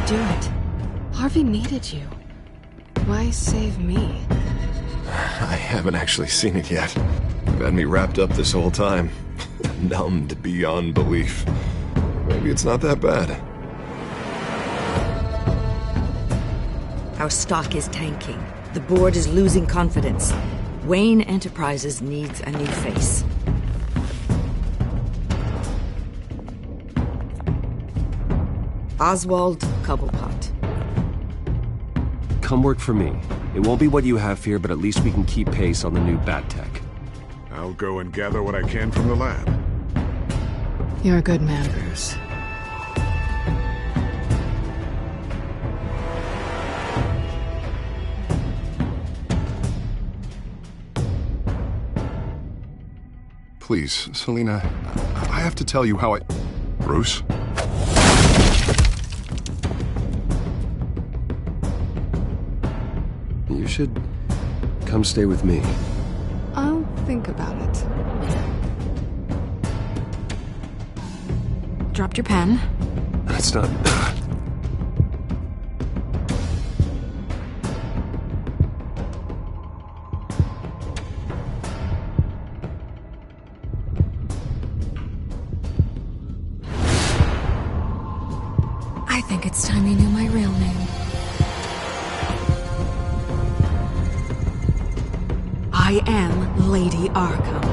do it? Harvey needed you. Why save me? I haven't actually seen it yet. You've had me wrapped up this whole time. Numbed beyond belief. Maybe it's not that bad. Our stock is tanking. The board is losing confidence. Wayne Enterprises needs a new face. Oswald Cobblepot. Come work for me. It won't be what you have here, but at least we can keep pace on the new bat tech. I'll go and gather what I can from the lab. You're a good man, Bruce. Please, Selina, I have to tell you how I... Bruce? You should come stay with me. I'll think about it. Dropped your pen. That's not... I think it's time you knew my real name. I am Lady Arkham.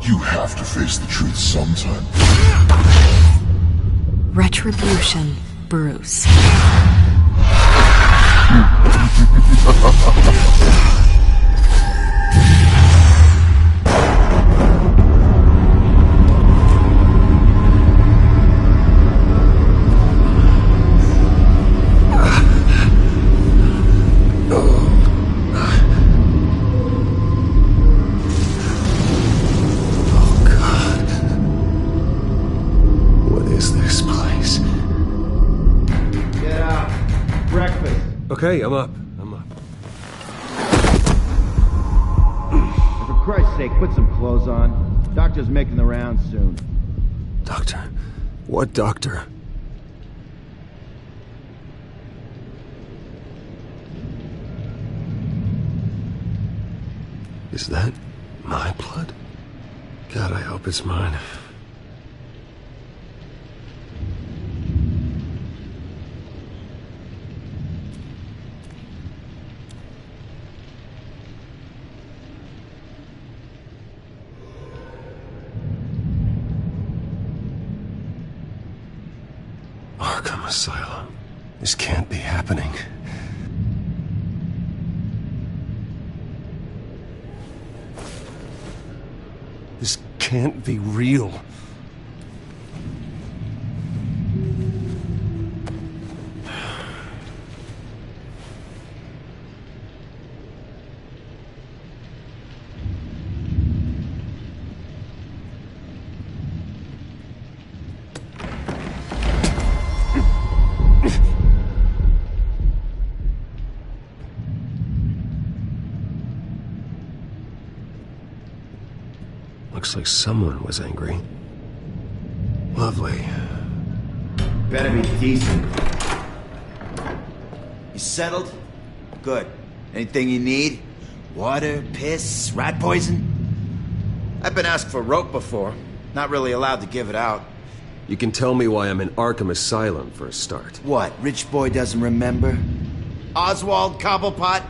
You have to face the truth sometime. Retribution, Bruce. Okay, I'm up. For Christ's sake, put some clothes on. Doctor's making the rounds soon. Doctor? What doctor? Is that my blood? God, I hope it's mine. Arkham Asylum. This can't be happening. This can't be real. Looks like someone was angry. Lovely. Better be decent. You settled? Good. Anything you need? Water, piss, rat poison? I've been asked for rope before. Not really allowed to give it out. You can tell me why I'm in Arkham Asylum for a start. What, rich boy doesn't remember? Oswald Cobblepot?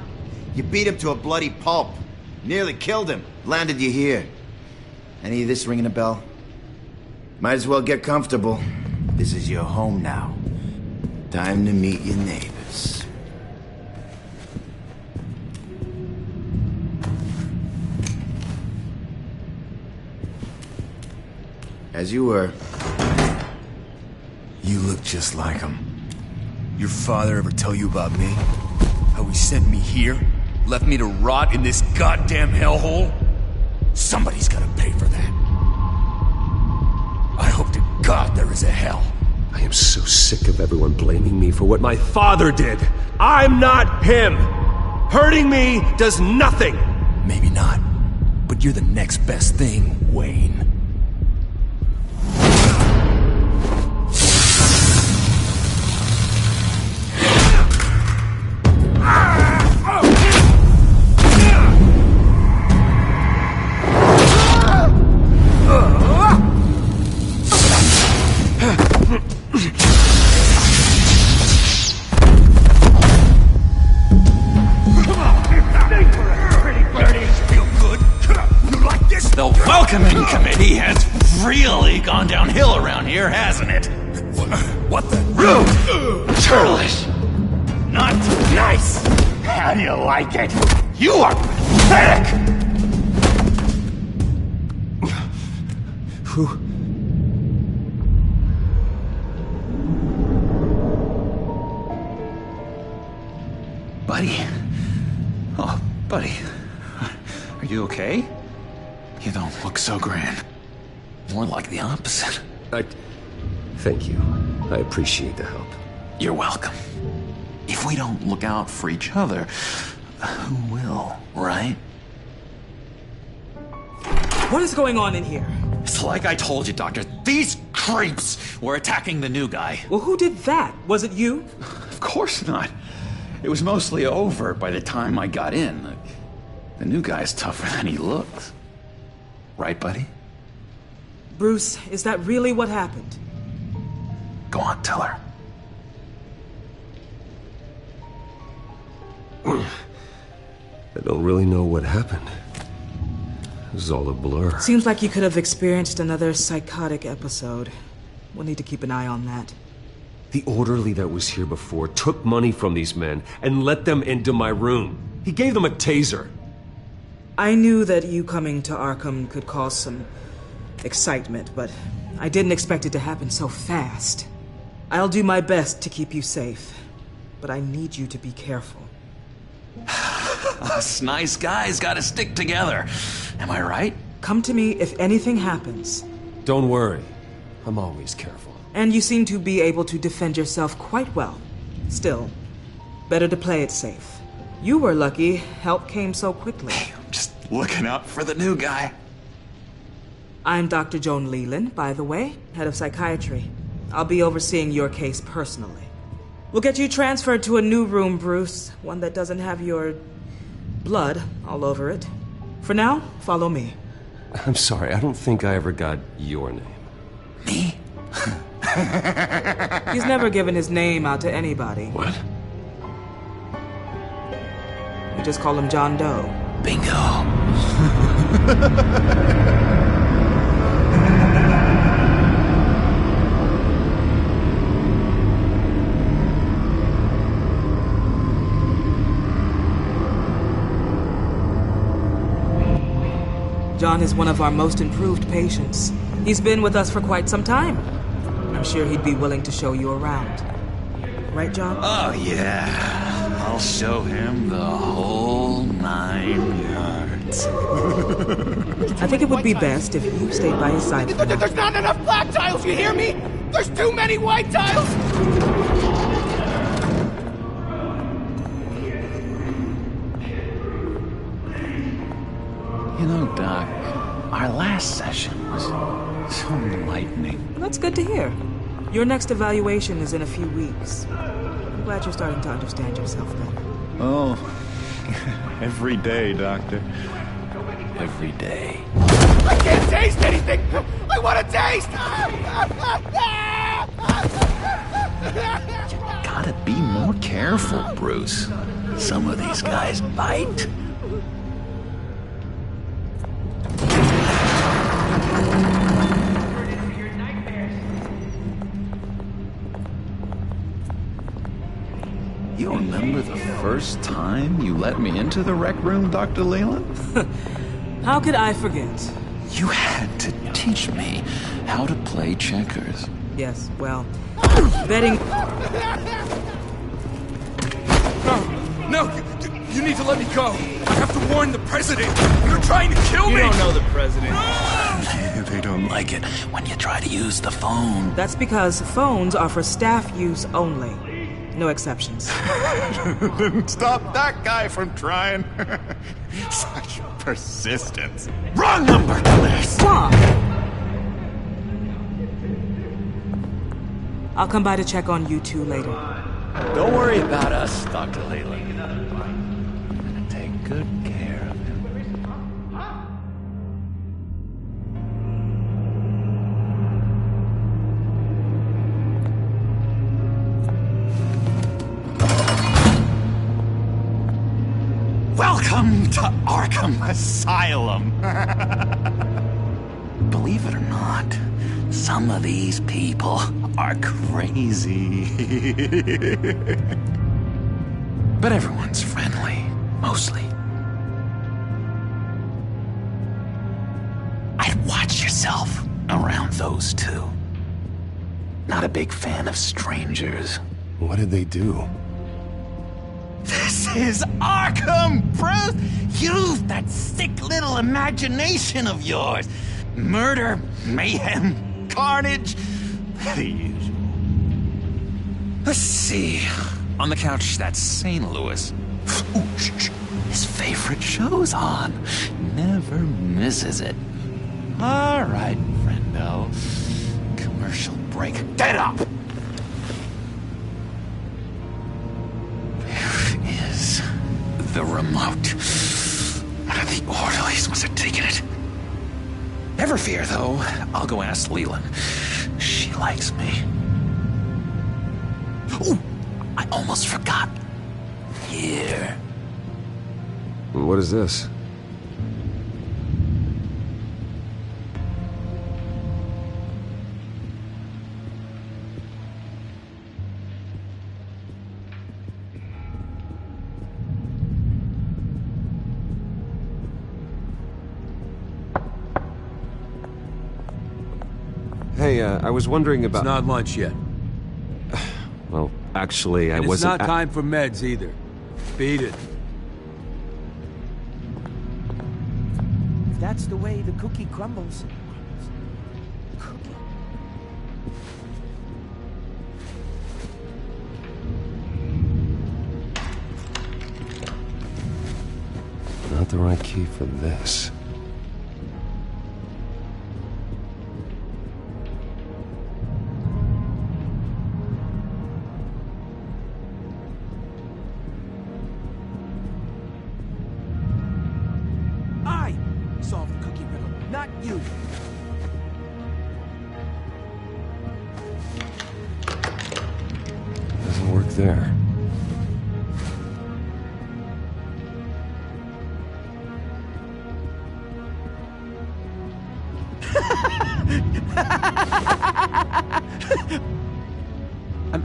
You beat him to a bloody pulp. Nearly killed him. Landed you here. Any of this ringing a bell? Might as well get comfortable. This is your home now. Time to meet your neighbors. As you were. just like him. Your father ever tell you about me? How he sent me here? Left me to rot in this goddamn hellhole? Somebody's gotta pay for that. I hope to God there is a hell. I am so sick of everyone blaming me for what my father did. I'm not him! Hurting me does nothing! Maybe not, but you're the next best thing, Wayne. The welcoming committee has really gone downhill around here, hasn't it? What the? Rude! Churlish! Not nice! How do you like it? You are pathetic! Who? Buddy? Oh, buddy. Are you okay? You don't look so grand. More like the opposite. Thank you. I appreciate the help. You're welcome. If we don't look out for each other, who will, right? What is going on in here? It's like I told you, Doctor. These creeps were attacking the new guy. Well, who did that? Was it you? Of course not. It was mostly over by the time I got in. The new guy's tougher than he looks. Right, buddy? Bruce, is that really what happened? Go on, tell her. I don't really know what happened. It was all a blur. Seems like you could have experienced another psychotic episode. We'll need to keep an eye on that. The orderly that was here before took money from these men and let them into my room. He gave them a taser. I knew that you coming to Arkham could cause some excitement, but I didn't expect it to happen so fast. I'll do my best to keep you safe, but I need you to be careful. Us nice guys gotta stick together. Am I right? Come to me if anything happens. Don't worry. I'm always careful. And you seem to be able to defend yourself quite well. Still, better to play it safe. You were lucky help came so quickly. I'm just looking out for the new guy. I'm Dr. Joan Leland, by the way, head of psychiatry. I'll be overseeing your case personally. We'll get you transferred to a new room, Bruce. One that doesn't have your blood all over it. For now, follow me. I'm sorry, I don't think I ever got your name. Me? He's never given his name out to anybody. What? We just call him John Doe. Bingo. John is one of our most improved patients. He's been with us for quite some time. I'm sure he'd be willing to show you around. Right, John? Oh, yeah. I'll show him the whole 9 yards. I think it would be best if you stayed by his side for now. There's not enough black tiles, you hear me? There's too many white tiles! You know, Doc, our last session was so enlightening. That's good to hear. Your next evaluation is in a few weeks. I'm glad you're starting to understand yourself better. Oh, every day, Doctor. Every day. I can't taste anything! I want to taste! You gotta be more careful, Bruce. Some of these guys bite. You remember the first time you let me into the rec room, Dr. Leland? How could I forget? You had to teach me how to play checkers. Yes, well, betting... No, you need to let me go. I have to warn the president. You're trying to kill me. You don't know the president. They don't like it when you try to use the phone. That's because phones are for staff use only. No exceptions. Didn't stop that guy from trying. Such persistence. Wrong number, Claire. I'll come by to check on you two later. Don't worry about us, Dr. Leland. I'm gonna take good care of him. Welcome to Arkham Asylum. Believe it or not, some of these people are crazy. But everyone's friendly, mostly. I'd watch yourself around those two. Not a big fan of strangers. What did they do? This is Arkham, Bruce! Use that sick little imagination of yours. Murder, mayhem, carnage, the usual. Let's see. On the couch, that's St. Louis. Ooh, shh. His favorite show's on. Never misses it. All right, friendo. Commercial break. Get up! Where is the remote? One of the orderlies must have taken it. Never fear, though. I'll go ask Leland. She likes me. Ooh, I almost forgot. Here. What is this? Hey, I was wondering about... It's not lunch yet. Well, actually, I and wasn't... It's not time for meds either. Beat it. If that's the way the cookie crumbles. Not the right key for this. Solve the cookie riddle, not you. Doesn't work there.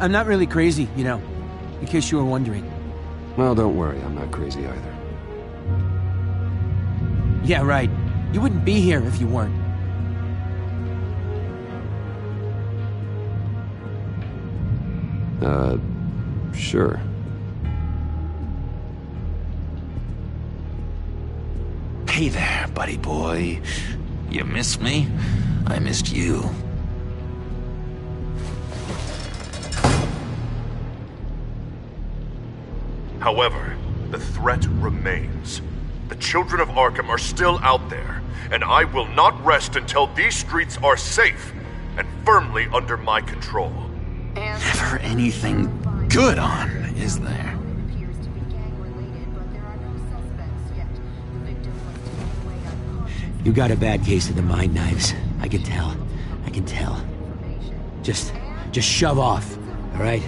I'm not really crazy, you know, in case you were wondering. Well, don't worry, I'm not crazy either. Yeah, right. You wouldn't be here if you weren't. Sure. Hey there, buddy boy. You missed me? I missed you. However, the threat remains. The children of Arkham are still out there, and I will not rest until these streets are safe and firmly under my control. Never anything good on, is there? You got a bad case of the mind knives. I can tell. I can tell. Just shove off, all right?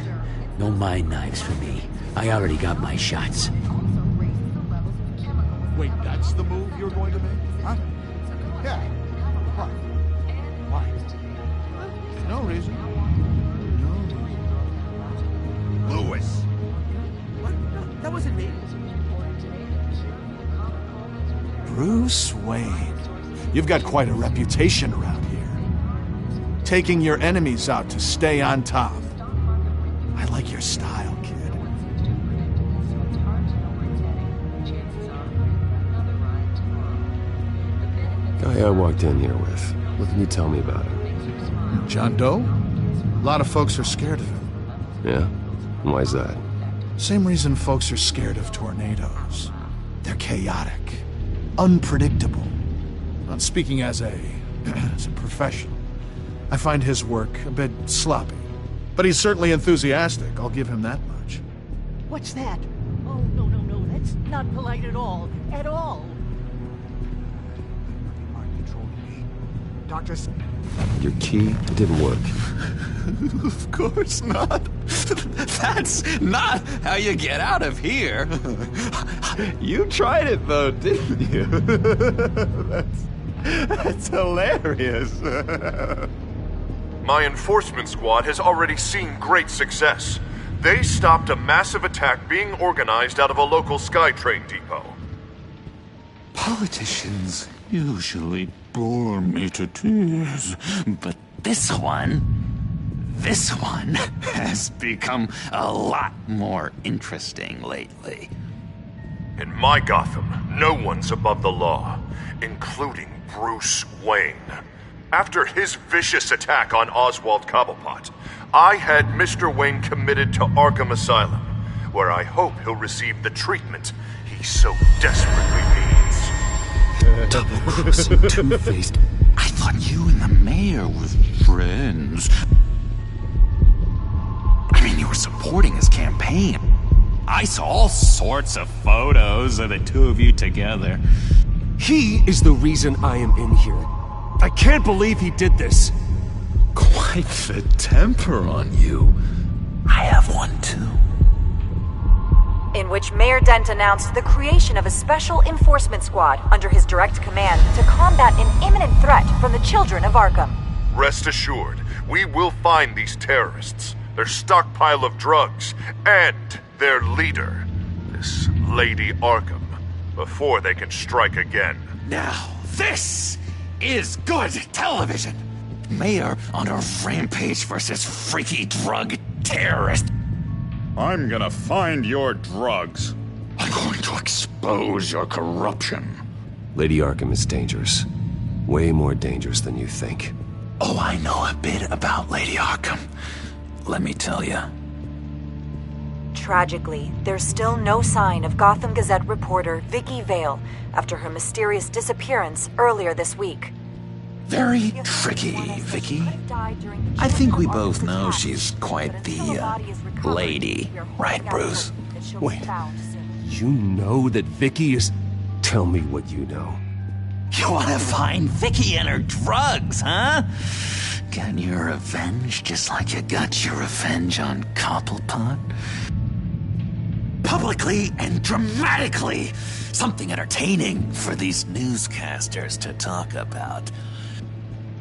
No mind knives for me. I already got my shots. Wait, that's the move you're going to make? Huh? Yeah. Why? Why? No reason. No. Lewis! What? No, that wasn't me. Bruce Wayne. You've got quite a reputation around here. taking your enemies out to stay on top. I like your style, kid. Guy I walked in here with. What can you tell me about him? John Doe? A lot of folks are scared of him. Yeah? And why's that? Same reason folks are scared of tornadoes. They're chaotic, unpredictable. Not speaking as a professional. I find his work a bit sloppy. But he's certainly enthusiastic, I'll give him that much. What's that? Oh, no, that's not polite at all. At all. Doctor... Your key didn't work. Of course not. That's not how you get out of here. You tried it though, didn't you? That's hilarious. My enforcement squad has already seen great success. They stopped a massive attack being organized out of a local SkyTrain depot. Politicians usually bore me to tears, but this one has become a lot more interesting lately. In my Gotham, no one's above the law, including Bruce Wayne. After his vicious attack on Oswald Cobblepot, I had Mr. Wayne committed to Arkham Asylum, where I hope he'll receive the treatment he so desperately needs. Double-crossing, two-faced. I thought you and the mayor were friends. I mean, you were supporting his campaign. I saw all sorts of photos of the two of you together. He is the reason I am in here. I can't believe he did this. Quite the temper on you. I have one too. In which Mayor Dent announced the creation of a special enforcement squad under his direct command to combat an imminent threat from the children of Arkham. Rest assured, we will find these terrorists, their stockpile of drugs, and their leader, this Lady Arkham, before they can strike again. Now, this is good television. Mayor on a rampage versus freaky drug terrorist. I'm gonna find your drugs. I'm going to expose your corruption. Lady Arkham is dangerous. Way more dangerous than you think. Oh, I know a bit about Lady Arkham. Let me tell you. Tragically, there's still no sign of Gotham Gazette reporter Vicky Vale after her mysterious disappearance earlier this week. Very tricky, Vicky. I think we both know she's quite the lady, right, Bruce? Wait, you know that Vicky is... Tell me what you know. You want to find Vicky and her drugs, huh? Get your revenge just like you got your revenge on Cobblepot? Publicly and dramatically! Something entertaining for these newscasters to talk about.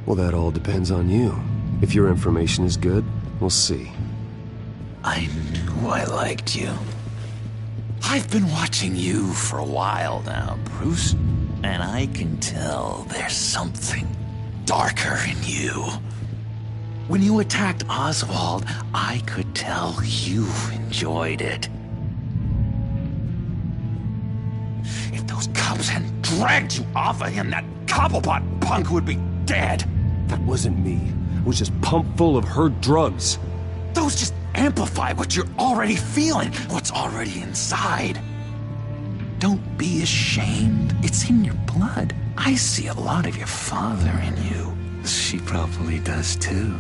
Well, that all depends on you. If your information is good, we'll see. I knew I liked you. I've been watching you for a while now, Bruce, and I can tell there's something darker in you. When you attacked Oswald, I could tell you enjoyed it. If those cops hadn't dragged you off of him, that Cobblepot punk would be dead. That wasn't me. It was just pumped full of her drugs. Those just amplify what you're already feeling, what's already inside. Don't be ashamed. It's in your blood. I see a lot of your father in you. She probably does too.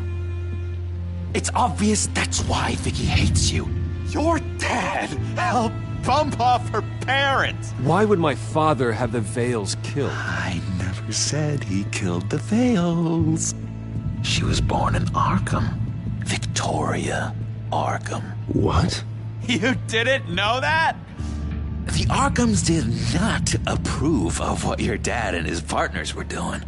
It's obvious that's why Vicky hates you. Your dad helped bump off her parents. Why would my father have the Vales killed? I never said he killed the Vales. She was born in Arkham. Victoria Arkham. What? You didn't know that? The Arkhams did not approve of what your dad and his partners were doing.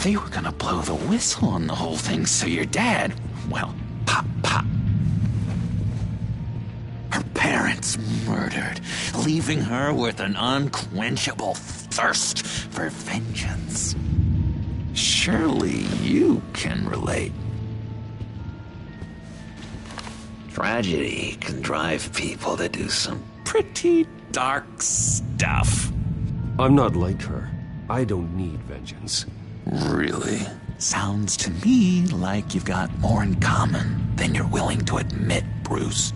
They were gonna blow the whistle on the whole thing, so your dad, well, pop. Her parents murdered, leaving her with an unquenchable thirst for vengeance. Surely you can relate. Tragedy can drive people to do some pretty dark stuff. I'm not like her. I don't need vengeance. Really? Sounds to me like you've got more in common than you're willing to admit, Bruce.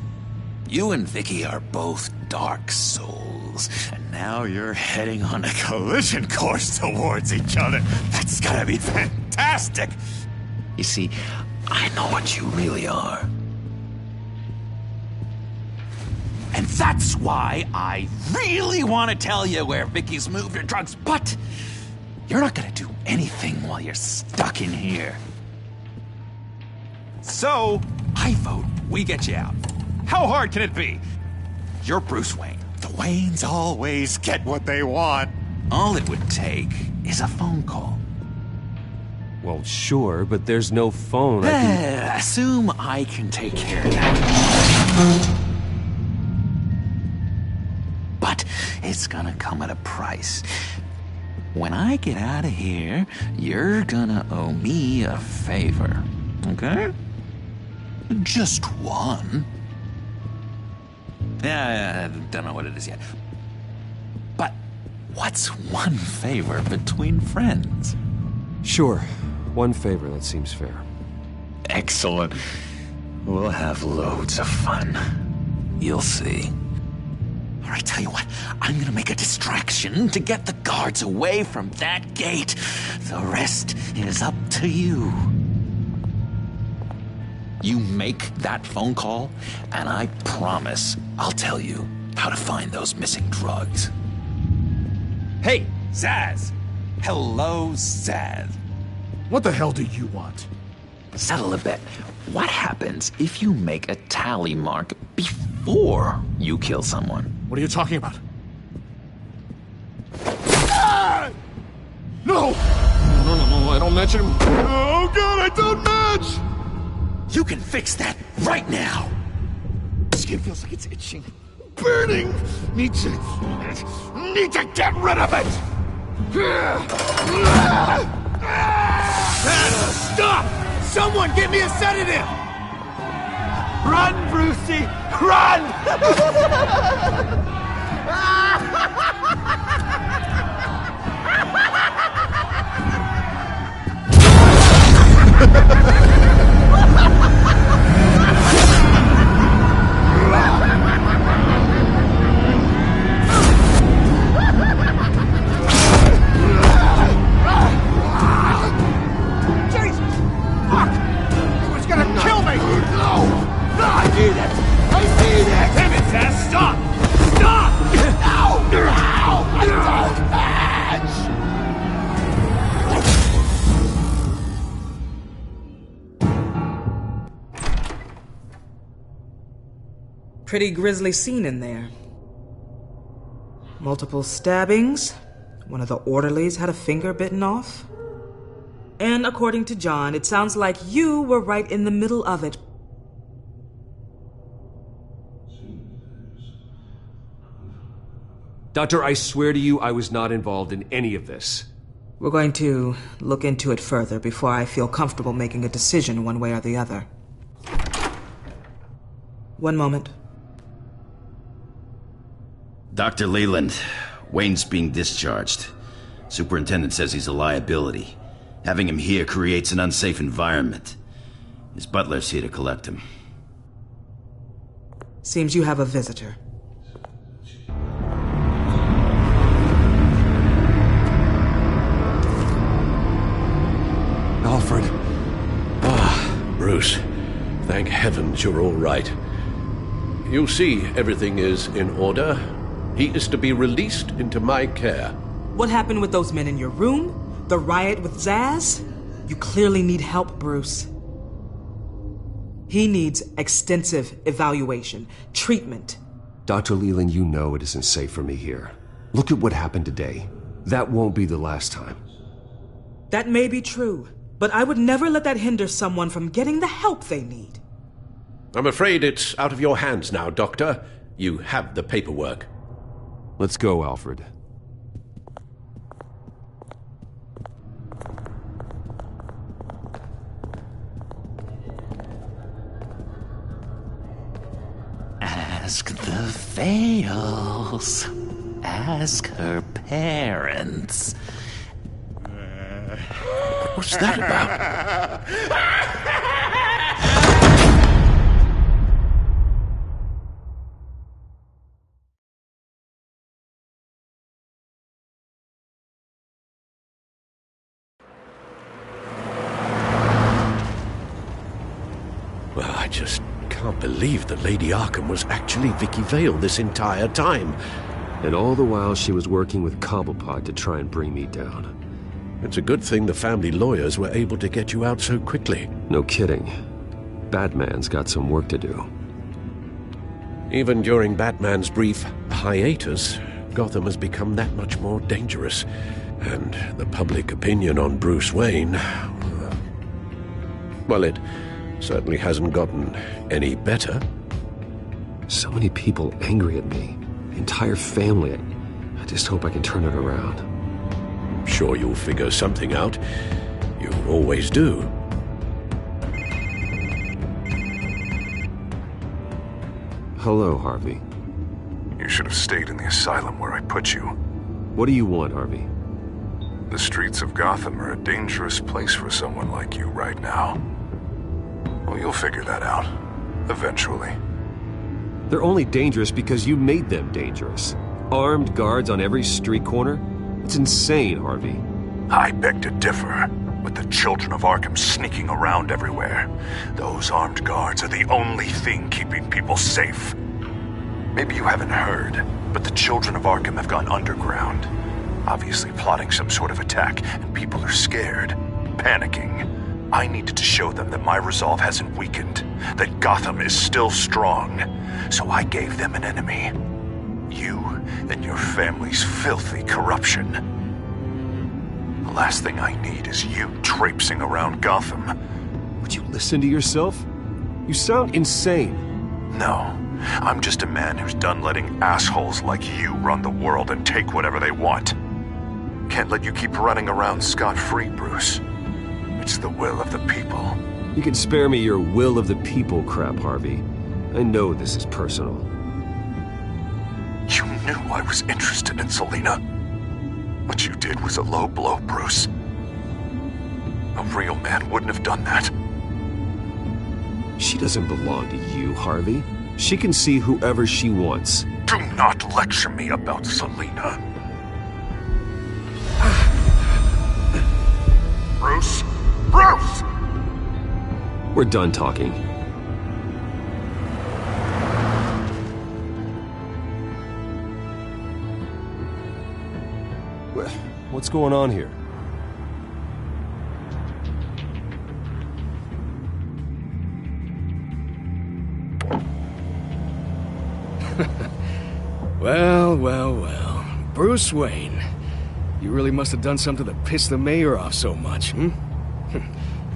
You and Vicky are both dark souls, and now you're heading on a collision course towards each other. That's gotta be fantastic! You see, I know what you really are. And that's why I really want to tell you where Vicky's moved her drugs, but you're not gonna do anything while you're stuck in here. So, I vote we get you out. How hard can it be? You're Bruce Wayne. The Waynes always get what they want. All it would take is a phone call. Well, sure, but there's no phone. Assume I can take care of that. But it's gonna come at a price. When I get out of here, you're gonna owe me a favor, okay? Just one. Yeah, I don't know what it is yet. But what's one favor between friends? Sure. One favor, that seems fair. Excellent. We'll have loads of fun. You'll see. All right, tell you what, I'm gonna make a distraction to get the guards away from that gate. The rest is up to you. You make that phone call, and I promise I'll tell you how to find those missing drugs. Hey, Zaz! Hello, Zaz. What the hell do you want? Settle a bet. What happens if you make a tally mark before you kill someone? What are you talking about? Ah! No! No, I don't match him. Oh, God, I don't match! You can fix that right now! Skin feels like it's itching. Burning! Need to get rid of it! Stop! Someone give me a sedative! Run, Brucey! Run! Pretty grisly scene in there. Multiple stabbings. One of the orderlies had a finger bitten off. And according to John, it sounds like you were right in the middle of it. Doctor, I swear to you I was not involved in any of this. We're going to look into it further before I feel comfortable making a decision one way or the other. One moment. Dr. Leland, Wayne's being discharged. Superintendent says he's a liability. Having him here creates an unsafe environment. His butler's here to collect him. Seems you have a visitor. Alfred. Bruce. Thank heavens you're all right. You see, everything is in order. He is to be released into my care. What happened with those men in your room? The riot with Zaz? You clearly need help, Bruce. He needs extensive evaluation, treatment. Dr. Leland, you know it isn't safe for me here. Look at what happened today. That won't be the last time. That may be true, but I would never let that hinder someone from getting the help they need. I'm afraid it's out of your hands now, Doctor. You have the paperwork. Let's go, Alfred. Ask the Veils. Ask her parents. What's that about? Well, I just can't believe that Lady Arkham was actually Vicky Vale this entire time. And all the while she was working with Cobblepot to try and bring me down. It's a good thing the family lawyers were able to get you out so quickly. No kidding. Batman's got some work to do. Even during Batman's brief hiatus, Gotham has become that much more dangerous. And the public opinion on Bruce Wayne... well, it certainly hasn't gotten any better. So many people angry at me. The entire family. I just hope I can turn it around. I'm sure you'll figure something out. You always do. Hello, Harvey. You should have stayed in the asylum where I put you. What do you want, Harvey? The streets of Gotham are a dangerous place for someone like you right now. Well, you'll figure that out. Eventually. They're only dangerous because you made them dangerous. Armed guards on every street corner? It's insane, Harvey. I beg to differ. With the children of Arkham sneaking around everywhere, those armed guards are the only thing keeping people safe. Maybe you haven't heard, but the children of Arkham have gone underground. Obviously plotting some sort of attack, and people are scared, panicking. I needed to show them that my resolve hasn't weakened, that Gotham is still strong. So I gave them an enemy. You and your family's filthy corruption. The last thing I need is you traipsing around Gotham. Would you listen to yourself? You sound insane. No, I'm just a man who's done letting assholes like you run the world and take whatever they want. Can't let you keep running around scot-free, Bruce. It's the will of the people. You can spare me your will of the people crap, Harvey. I know this is personal. You knew I was interested in Selina. What you did was a low blow, Bruce. A real man wouldn't have done that. She doesn't belong to you, Harvey. She can see whoever she wants. Do not lecture me about Selina. Bruce? Bruce! We're done talking. What's going on here? Well. Bruce Wayne. You really must have done something to piss the mayor off so much, hmm?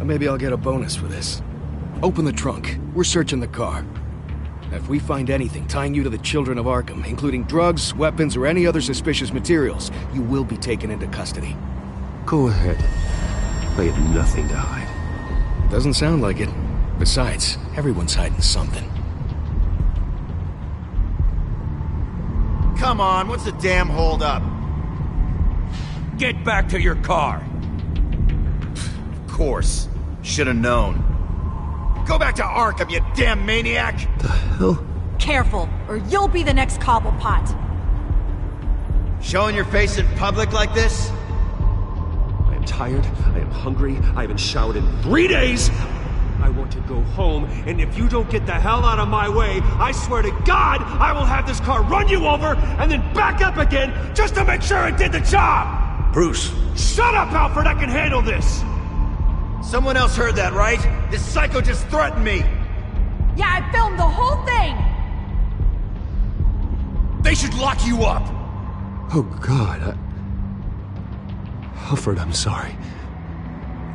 Maybe I'll get a bonus for this. Open the trunk. We're searching the car. If we find anything tying you to the children of Arkham, including drugs, weapons, or any other suspicious materials, you will be taken into custody. Go ahead. I have nothing to hide. Doesn't sound like it. Besides, everyone's hiding something. Come on, what's the damn holdup? Get back to your car! Of course. Should've known. Go back to Arkham, you damn maniac! The hell? Careful, or you'll be the next Cobblepot. Showing your face in public like this? I am tired, I am hungry, I haven't showered in 3 days! I want to go home, and if you don't get the hell out of my way, I swear to God, I will have this car run you over, and then back up again, just to make sure it did the job! Bruce! Shut up, Alfred, I can handle this! Someone else heard that, right? This psycho just threatened me! Yeah, I filmed the whole thing! They should lock you up! Oh, God, Alfred, I'm sorry.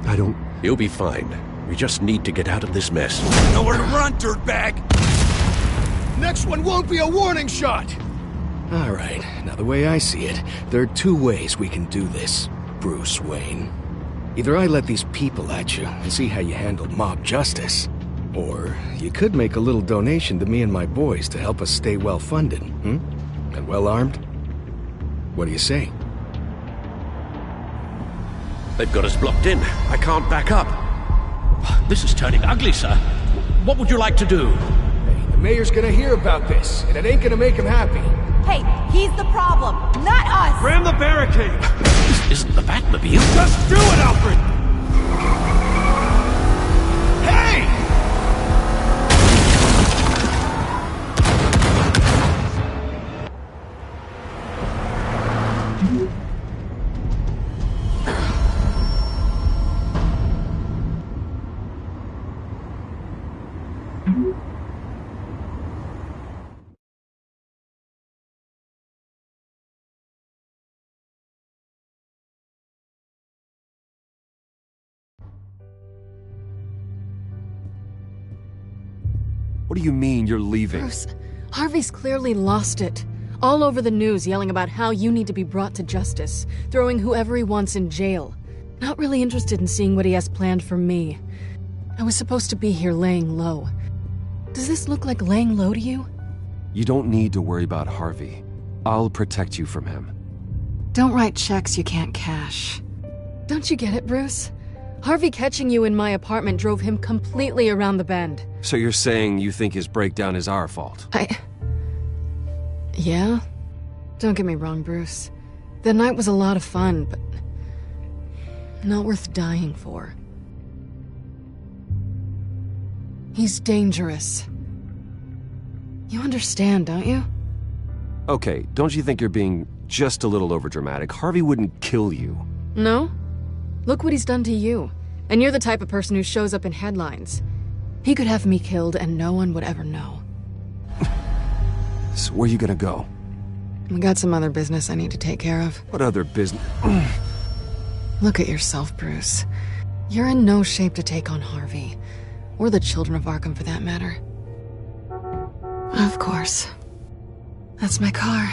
I don't... You'll be fine. We just need to get out of this mess. Nowhere to run, dirtbag! Next one won't be a warning shot! Alright, now the way I see it, there are 2 ways we can do this, Bruce Wayne. Either I let these people at you and see how you handle mob justice, Or you could make a little donation to me and my boys to help us stay well-funded, and well-armed. What do you say? They've got us blocked in. I can't back up. This is turning ugly, sir. What would you like to do? Hey, the mayor's gonna hear about this, and it ain't gonna make him happy. Hey, he's the problem, not us! Ram the barricade! This isn't the Batmobile. Just do it, Alfred! Hey! What do you mean you're leaving? Bruce, Harvey's clearly lost it. All over the news yelling about how you need to be brought to justice, throwing whoever he wants in jail. Not really interested in seeing what he has planned for me. I was supposed to be here laying low. Does this look like laying low to you? You don't need to worry about Harvey. I'll protect you from him. Don't write checks you can't cash. Don't you get it, Bruce? Harvey catching you in my apartment drove him completely around the bend. So you're saying you think his breakdown is our fault? Yeah? Don't get me wrong, Bruce. The night was a lot of fun, but not worth dying for. He's dangerous. You understand, don't you? Okay, don't you think you're being just a little overdramatic? Harvey wouldn't kill you. No? Look what he's done to you. And you're the type of person who shows up in headlines. He could have me killed and no one would ever know. So where are you gonna go? I got some other business I need to take care of. What other business? Look at yourself, Bruce. You're in no shape to take on Harvey. Or the children of Arkham, for that matter. Of course. That's my car.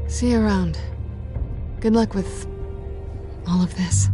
See you around. Good luck with all of this.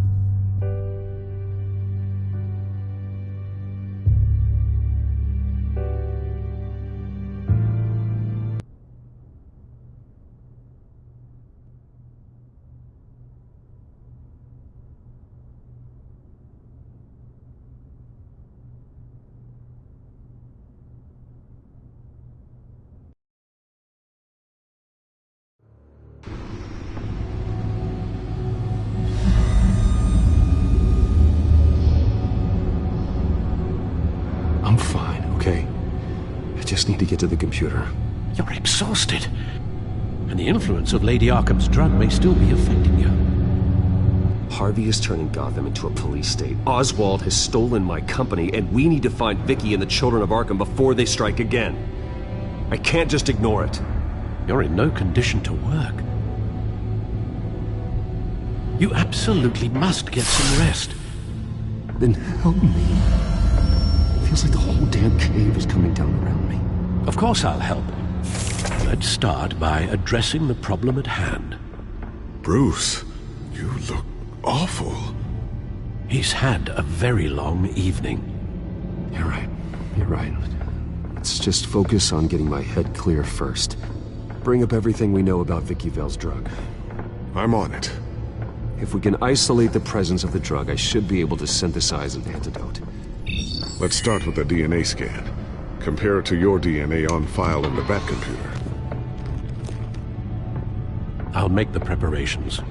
I'm fine, okay? I just need to get to the computer. You're exhausted. And the influence of Lady Arkham's drug may still be affecting you. Harvey is turning Gotham into a police state. Oswald has stolen my company, and we need to find Vicky and the children of Arkham before they strike again. I can't just ignore it. You're in no condition to work. You absolutely must get some rest. Then help me. It feels like the whole damn cave is coming down around me. Of course I'll help. Let's start by addressing the problem at hand. Bruce, you look awful. He's had a very long evening. You're right. You're right. Let's just focus on getting my head clear first. Bring up everything we know about Vicky Vale's drug. I'm on it. If we can isolate the presence of the drug, I should be able to synthesize an antidote. Let's start with a DNA scan. Compare it to your DNA on file in the Batcomputer. I'll make the preparations.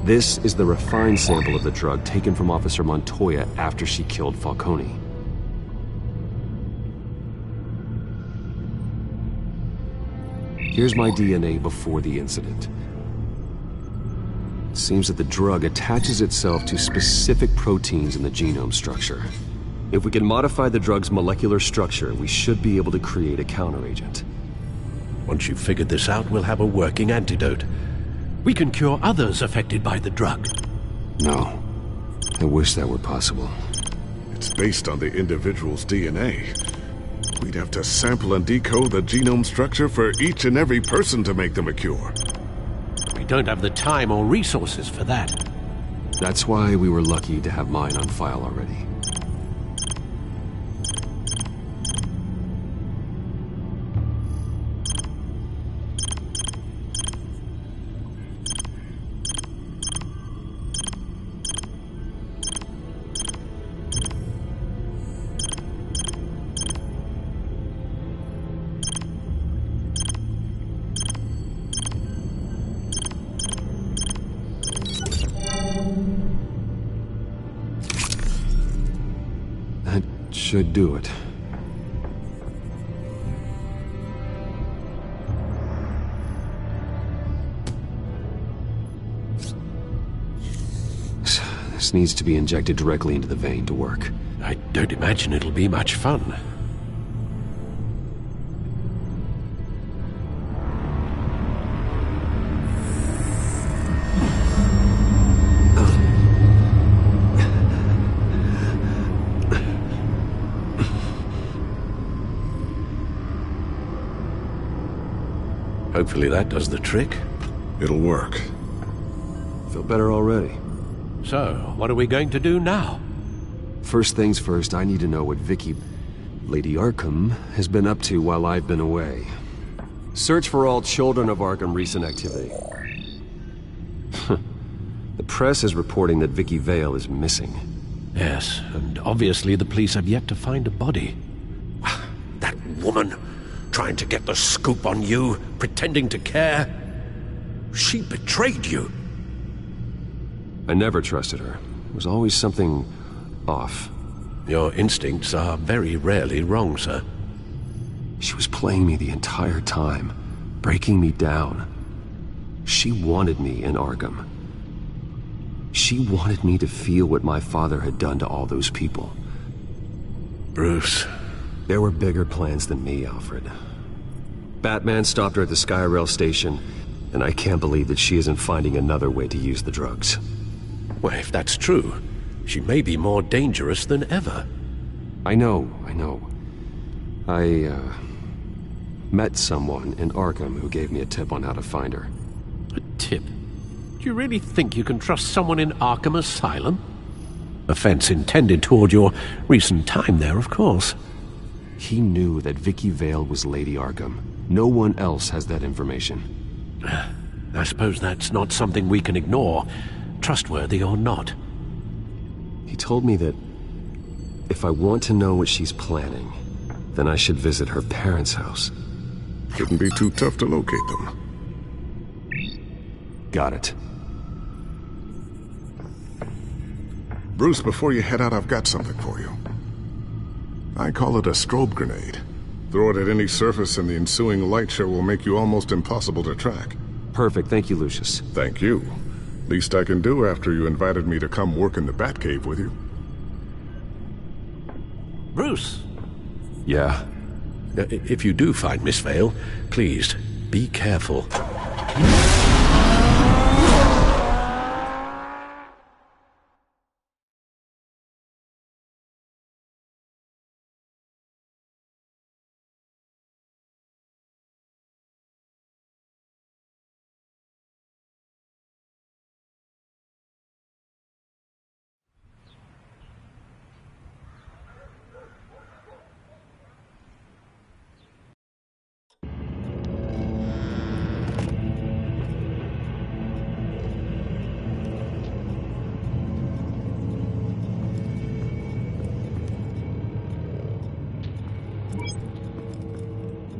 This is the refined sample of the drug taken from Officer Montoya after she killed Falcone. Here's my DNA before the incident. It seems that the drug attaches itself to specific proteins in the genome structure. If we can modify the drug's molecular structure, we should be able to create a counteragent. Once you've figured this out, we'll have a working antidote. We can cure others affected by the drug. No. I wish that were possible. It's based on the individual's DNA. We'd have to sample and decode the genome structure for each and every person to make them a cure. We don't have the time or resources for that. That's why we were lucky to have mine on file already. Should do it. This needs to be injected directly into the vein to work. I don't imagine it'll be much fun. Hopefully that does the trick. It'll work. Feel better already. So, what are we going to do now? First things first, I need to know what Vicky, Lady Arkham, has been up to while I've been away. Search for all children of Arkham recent activity. The press is reporting that Vicky Vale is missing. Yes, and obviously the police have yet to find a body. That woman, trying to get the scoop on you, pretending to care. She betrayed you. I never trusted her. There was always something off. Your instincts are very rarely wrong, sir. She was playing me the entire time, breaking me down. She wanted me in Arkham. She wanted me to feel what my father had done to all those people. Bruce. There were bigger plans than me, Alfred. Batman stopped her at the Skyrail station, and I can't believe that she isn't finding another way to use the drugs. Well, if that's true, she may be more dangerous than ever. I know. I met someone in Arkham who gave me a tip on how to find her. A tip? Do you really think you can trust someone in Arkham Asylum? Offense intended toward your recent time there, of course. He knew that Vicky Vale was Lady Arkham. No one else has that information. I suppose that's not something we can ignore, trustworthy or not. He told me that if I want to know what she's planning, then I should visit her parents' house. Shouldn't be too tough to locate them. Got it. Bruce, before you head out, I've got something for you. I call it a strobe grenade. Throw it at any surface and the ensuing light show will make you almost impossible to track. Perfect, thank you, Lucius. Thank you. Least I can do after you invited me to come work in the Batcave with you. Bruce! Yeah? If you do find Miss Vale, please, be careful.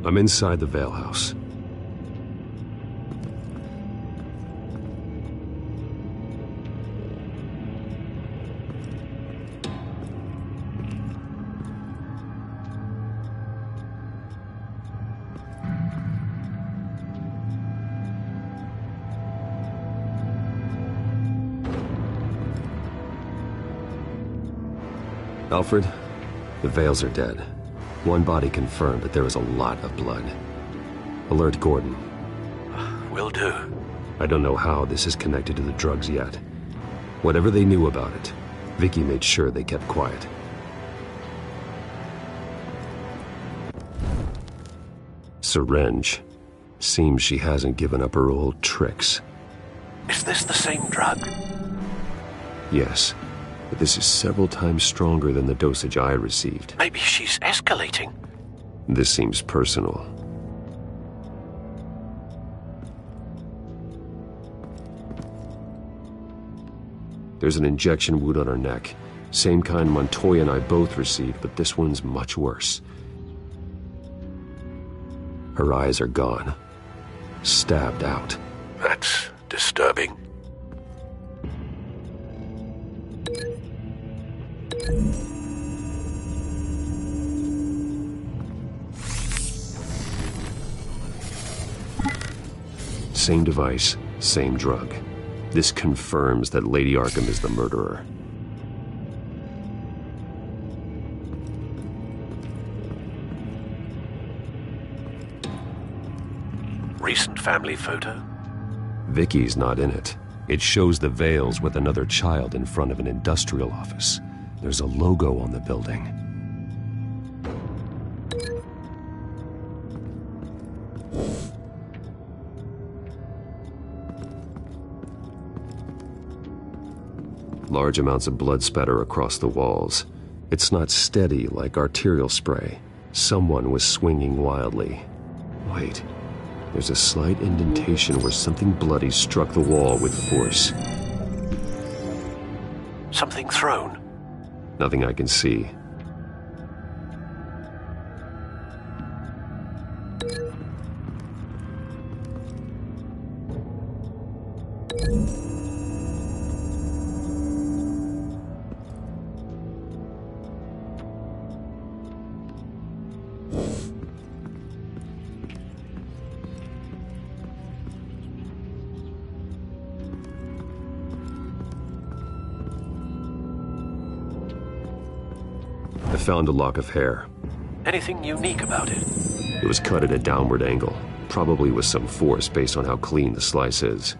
I'm inside the Vale house. Alfred, the Vales are dead. One body confirmed, but there is a lot of blood. Alert Gordon. Will do. I don't know how this is connected to the drugs yet. Whatever they knew about it, Vicky made sure they kept quiet. Syringe. Seems she hasn't given up her old tricks. Is this the same drug? Yes, but this is several times stronger than the dosage I received. Maybe she's escalating. This seems personal. There's an injection wound on her neck. Same kind Montoya and I both received, but this one's much worse. Her eyes are gone. Stabbed out. That's disturbing. Same device, same drug. This confirms that Lady Arkham is the murderer. Recent family photo? Vicky's not in it. It shows the Vales with another child in front of an industrial office. There's a logo on the building. Large amounts of blood spatter across the walls. It's not steady like arterial spray. Someone was swinging wildly. Wait, there's a slight indentation where something bloody struck the wall with force. Something thrown? Nothing I can see. I found a lock of hair. Anything unique about it? It was cut at a downward angle, probably with some force based on how clean the slice is.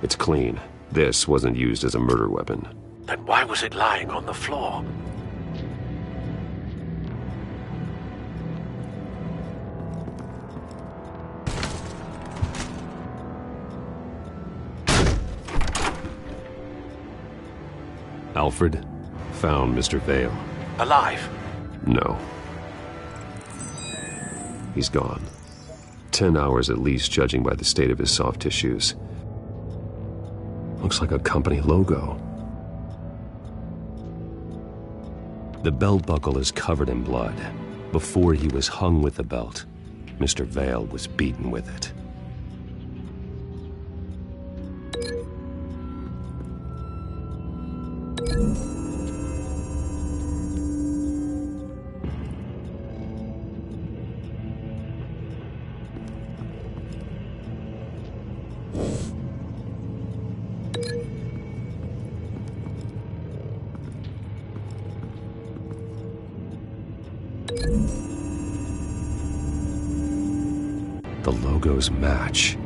It's clean. This wasn't used as a murder weapon. Then why was it lying on the floor? Alfred found Mr. Vale. Alive? No. He's gone. 10 hours at least, judging by the state of his soft tissues. Looks like a company logo. The belt buckle is covered in blood. Before he was hung with the belt, Mr. Vale was beaten with it. The logos match.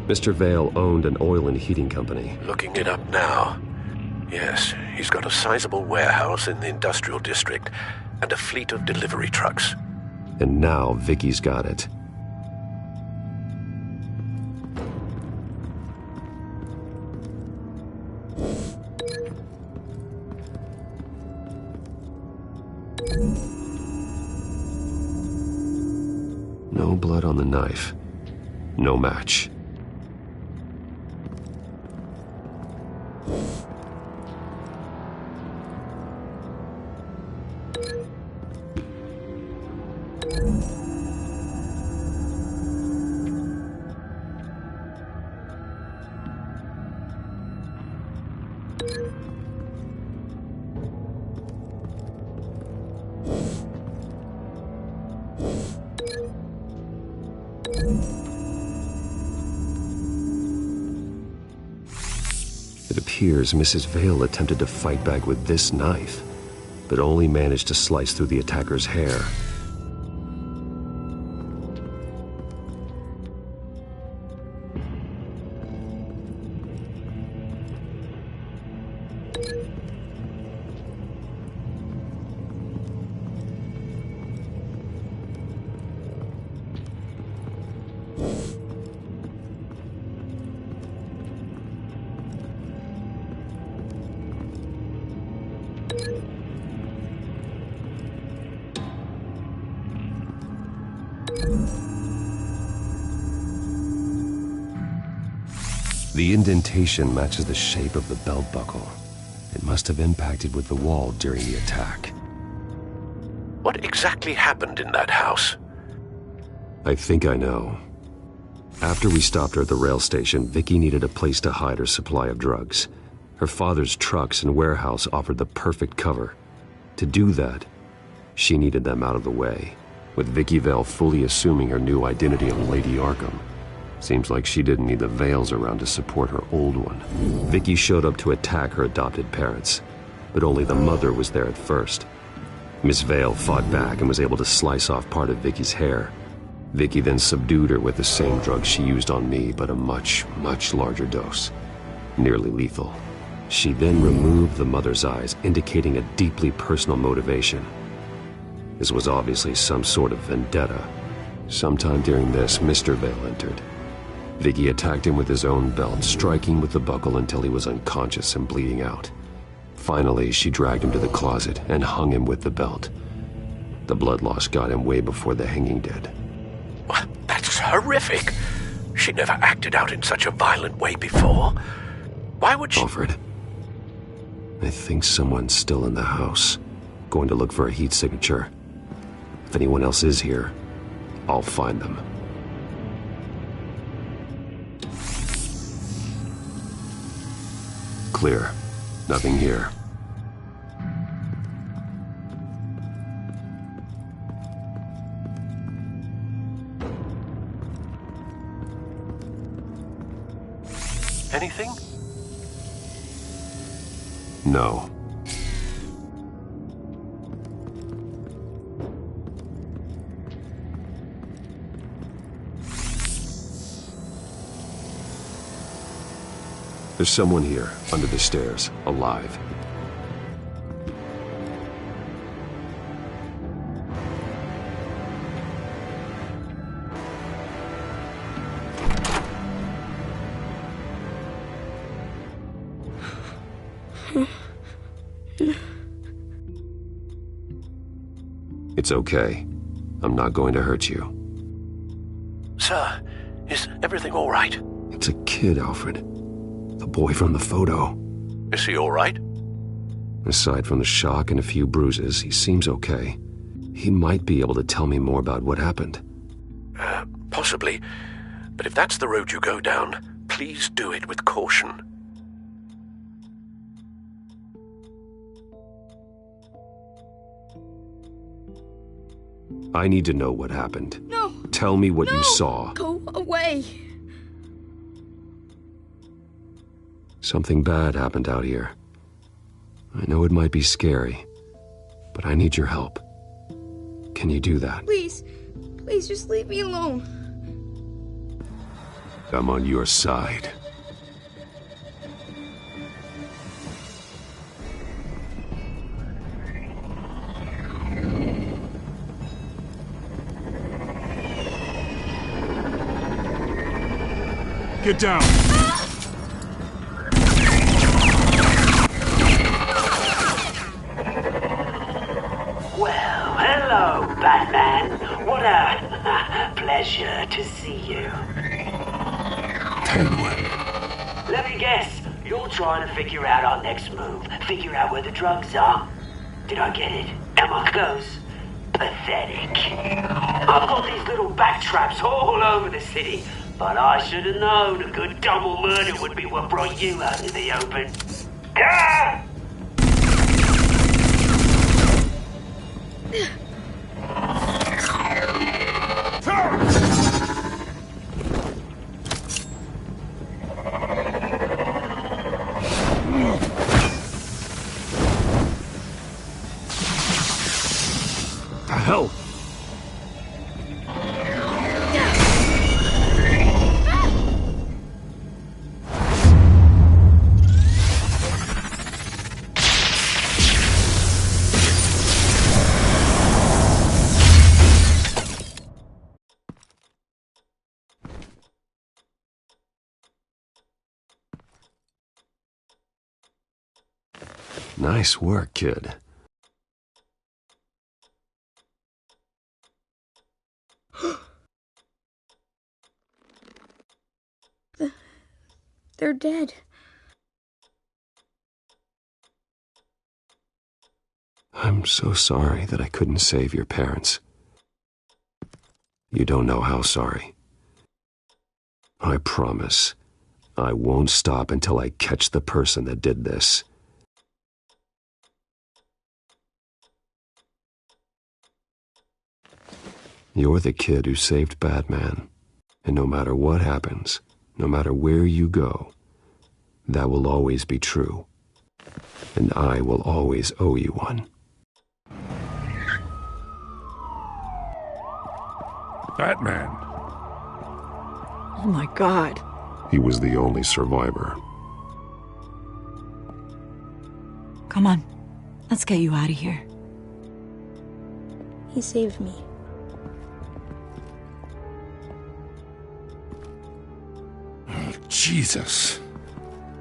Mr. Vale owned an oil and heating company. Looking it up now. Yes, he's got a sizable warehouse in the industrial district and a fleet of delivery trucks. And now Vicky's got it. No blood on the knife. No match. appears Mrs. Vale attempted to fight back with this knife, but only managed to slice through the attacker's hair. The indentation matches the shape of the belt buckle. It must have impacted with the wall during the attack. What exactly happened in that house? I think I know. After we stopped her at the rail station, Vicky needed a place to hide her supply of drugs. Her father's trucks and warehouse offered the perfect cover. To do that, she needed them out of the way, with Vicky Vale fully assuming her new identity of Lady Arkham. Seems like she didn't need the Vales around to support her old one. Vicky showed up to attack her adopted parents, but only the mother was there at first. Miss Vale fought back and was able to slice off part of Vicky's hair. Vicky then subdued her with the same drug she used on me, but a much, much larger dose. Nearly lethal. She then removed the mother's eyes, indicating a deeply personal motivation. This was obviously some sort of vendetta. Sometime during this, Mr. Vale entered. Vicky attacked him with his own belt, striking with the buckle until he was unconscious and bleeding out. Finally, she dragged him to the closet and hung him with the belt. The blood loss got him way before the hanging did. That's horrific. She never acted out in such a violent way before. Why would she... Alfred, I think someone's still in the house. Going to look for a heat signature. If anyone else is here, I'll find them. Clear. Nothing here. Anything? No. There's someone here, under the stairs, alive. It's okay. I'm not going to hurt you. Sir, is everything all right? It's a kid, Alfred. The boy from the photo. Is he all right? Aside from the shock and a few bruises, he seems okay. He might be able to tell me more about what happened. Possibly. But if that's the road you go down, please do it with caution. I need to know what happened. No! Tell me what you saw. Go away! Something bad happened out here. I know it might be scary, but I need your help. Can you do that? Please, please just leave me alone. I'm on your side. Get down! Well, hello, Batman. What a pleasure to see you. Penguin. Let me guess, you're trying to figure out our next move. Figure out where the drugs are. Did I get it? Am I close? Pathetic. I've got these little bat traps all over the city, but I should have known a good double murder would be what brought you out in the open. Ah! hell? Nice work, kid. They're dead. I'm so sorry that I couldn't save your parents. You don't know how sorry. I promise, I won't stop until I catch the person that did this. You're the kid who saved Batman, and no matter what happens, no matter where you go, that will always be true, and I will always owe you one. Batman. Oh my God. He was the only survivor. Come on, let's get you out of here. He saved me. Jesus.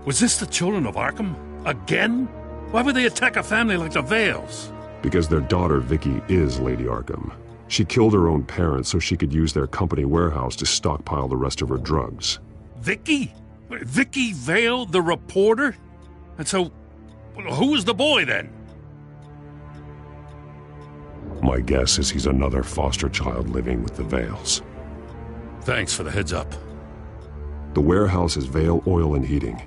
Was this the children of Arkham? Again? Why would they attack a family like the Vales? Because their daughter, Vicky, is Lady Arkham. She killed her own parents so she could use their company warehouse to stockpile the rest of her drugs. Vicky? Vicky Vale, the reporter? And so, who was the boy then? My guess is he's another foster child living with the Vales. Thanks for the heads up. The warehouse is Vale Oil and Heating.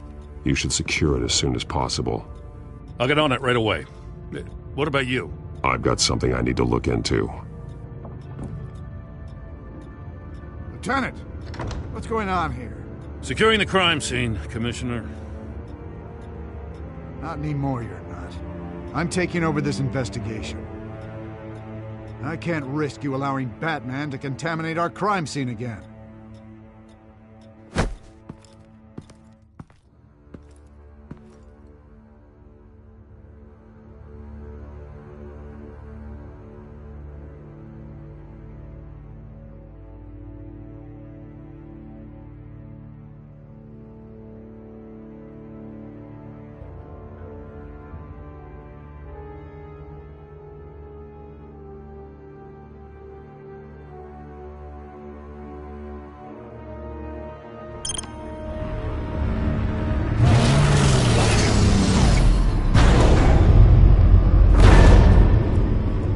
You should secure it as soon as possible. I'll get on it right away. What about you? I've got something I need to look into. Lieutenant, what's going on here? Securing the crime scene, Commissioner. Not anymore, you're not. I'm taking over this investigation. I can't risk you allowing Batman to contaminate our crime scene again.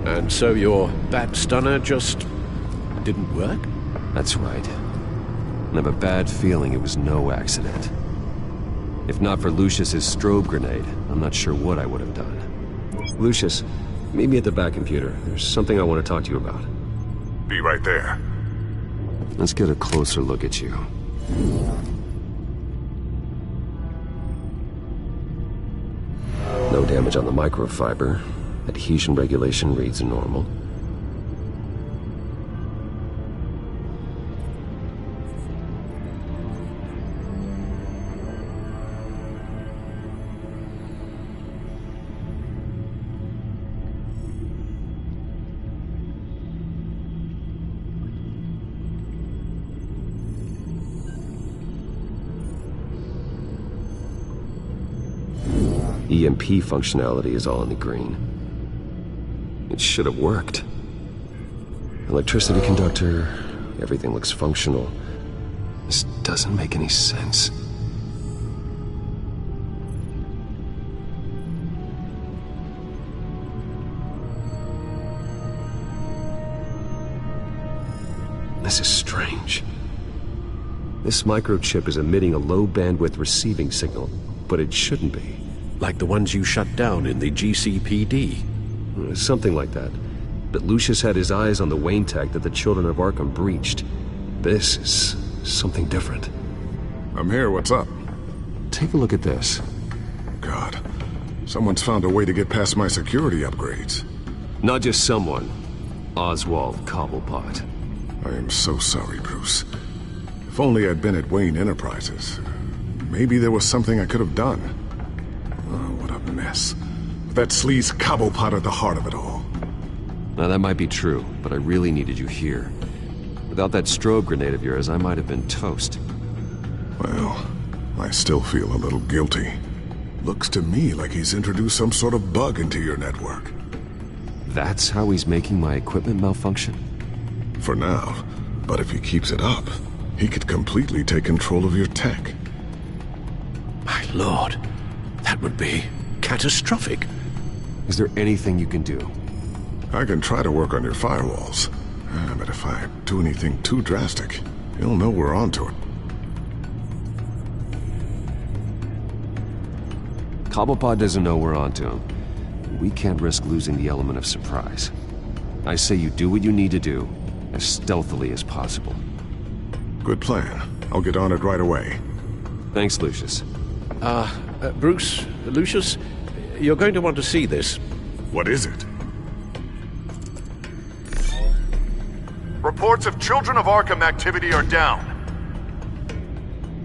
And so your bat stunner just didn't work? That's right. And I have a bad feeling it was no accident. If not for Lucius's strobe grenade, I'm not sure what I would have done. Lucius, meet me at the back computer. There's something I want to talk to you about. Be right there. Let's get a closer look at you. No damage on the microfiber. Adhesion regulation reads normal. EMP functionality is all in the green. It should have worked. Electricity conductor, everything looks functional. This doesn't make any sense. This is strange. This microchip is emitting a low-bandwidth receiving signal, but it shouldn't be. Like the ones you shut down in the GCPD. Something like that. But Lucius had his eyes on the Wayne tech that the children of Arkham breached. This is something different. I'm here, what's up? Take a look at this. God, someone's found a way to get past my security upgrades. Not just someone. Oswald Cobblepot. I am so sorry, Bruce. If only I'd been at Wayne Enterprises. Maybe there was something I could have done. Oh, what a mess. That sleaze Cobblepot at the heart of it all. Now that might be true, but I really needed you here. Without that strobe grenade of yours, I might have been toast. Well, I still feel a little guilty. Looks to me like he's introduced some sort of bug into your network. That's how he's making my equipment malfunction? For now. But if he keeps it up, he could completely take control of your tech. My lord, that would be catastrophic. Is there anything you can do? I can try to work on your firewalls. But if I do anything too drastic, he'll know we're onto it. Cobblepot doesn't know we're onto him. We can't risk losing the element of surprise. I say you do what you need to do, as stealthily as possible. Good plan. I'll get on it right away. Thanks, Lucius. Bruce, Lucius, you're going to want to see this. What is it? Reports of Children of Arkham activity are down.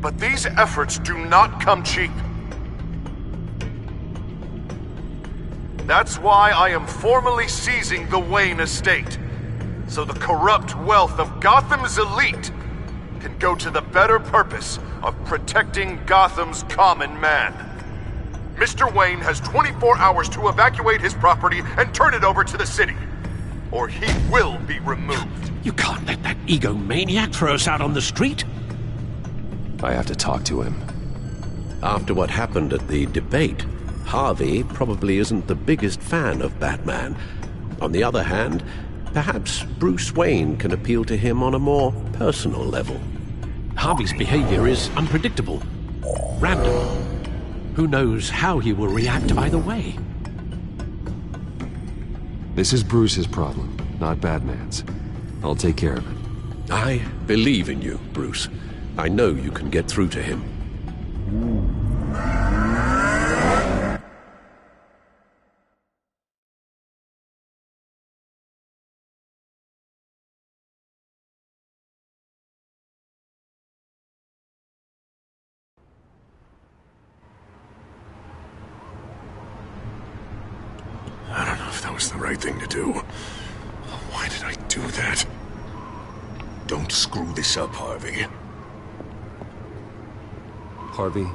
But these efforts do not come cheap. That's why I am formally seizing the Wayne estate, so the corrupt wealth of Gotham's elite can go to the better purpose of protecting Gotham's common man. Mr. Wayne has 24 hours to evacuate his property and turn it over to the city, or he will be removed. You can't let that egomaniac throw us out on the street. I have to talk to him. After what happened at the debate, Harvey probably isn't the biggest fan of Batman. On the other hand, perhaps Bruce Wayne can appeal to him on a more personal level. Harvey's behavior is unpredictable, random. Who knows how he will react either way? This is Bruce's problem, not Batman's. I'll take care of it. I believe in you, Bruce. I know you can get through to him. I don't know if that was the right thing to do. Why did I do that? Don't screw this up, Harvey. Harvey,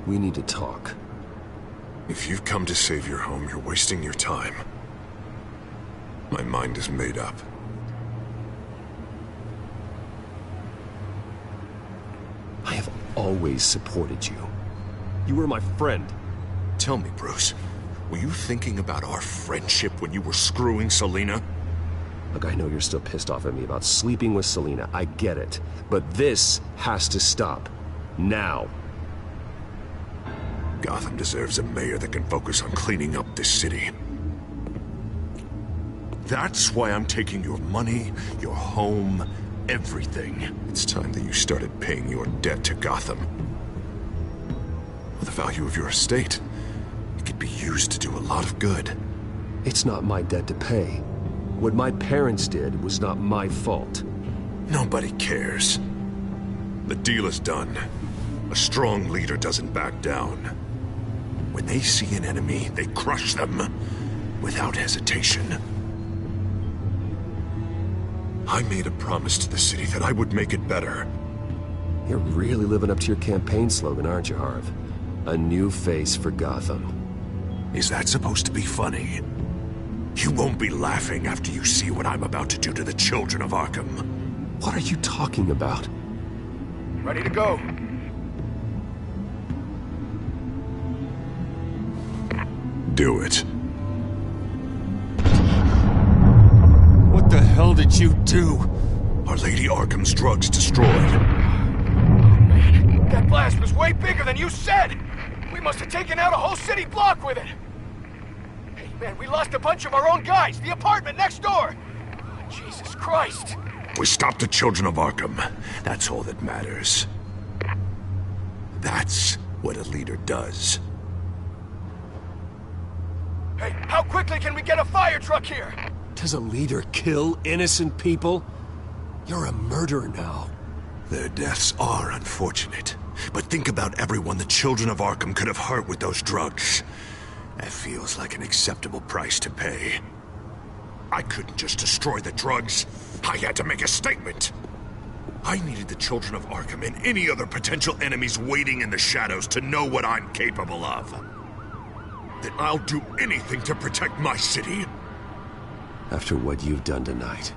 we need to talk. If you've come to save your home, you're wasting your time. My mind is made up. I have always supported you. You were my friend. Tell me, Bruce, were you thinking about our friendship when you were screwing Selina? Look, I know you're still pissed off at me about sleeping with Selina. I get it. But this has to stop. Now. Gotham deserves a mayor that can focus on cleaning up this city. That's why I'm taking your money, your home, everything. It's time that you started paying your debt to Gotham. The value of your estate, it could be used to do a lot of good. It's not my debt to pay. What my parents did was not my fault. Nobody cares. The deal is done. A strong leader doesn't back down. When they see an enemy, they crush them without hesitation. I made a promise to the city that I would make it better. You're really living up to your campaign slogan, aren't you, Harv? A new face for Gotham. Is that supposed to be funny? You won't be laughing after you see what I'm about to do to the children of Arkham. What are you talking about? Ready to go. Do it. What the hell did you do? Our Lady Arkham's drugs destroyed. Man, that blast was way bigger than you said! We must have taken out a whole city block with it! Hey, man, we lost a bunch of our own guys! The apartment next door! Oh, Jesus Christ! We stopped the children of Arkham. That's all that matters. That's what a leader does. Hey, how quickly can we get a fire truck here? Does a leader kill innocent people? You're a murderer now. Their deaths are unfortunate. But think about everyone the children of Arkham could have hurt with those drugs. That feels like an acceptable price to pay. I couldn't just destroy the drugs. I had to make a statement. I needed the children of Arkham and any other potential enemies waiting in the shadows to know what I'm capable of. That I'll do anything to protect my city. After what you've done tonight,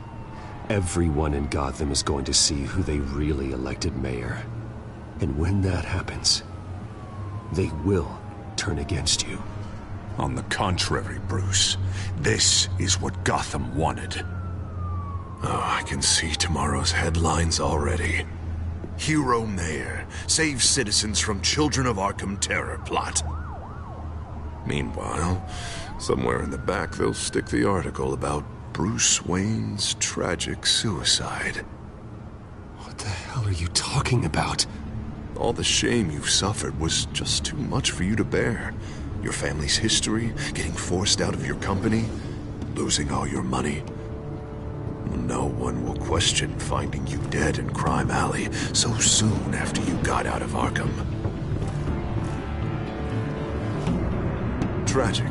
everyone in Gotham is going to see who they really elected mayor. And when that happens, they will turn against you. On the contrary, Bruce, this is what Gotham wanted. Oh, I can see tomorrow's headlines already. Hero Mayor saves citizens from Children of Arkham terror plot. Meanwhile, somewhere in the back they'll stick the article about Bruce Wayne's tragic suicide. What the hell are you talking about? All the shame you've suffered was just too much for you to bear. Your family's history, getting forced out of your company, losing all your money. No one will question finding you dead in Crime Alley so soon after you got out of Arkham. Tragic,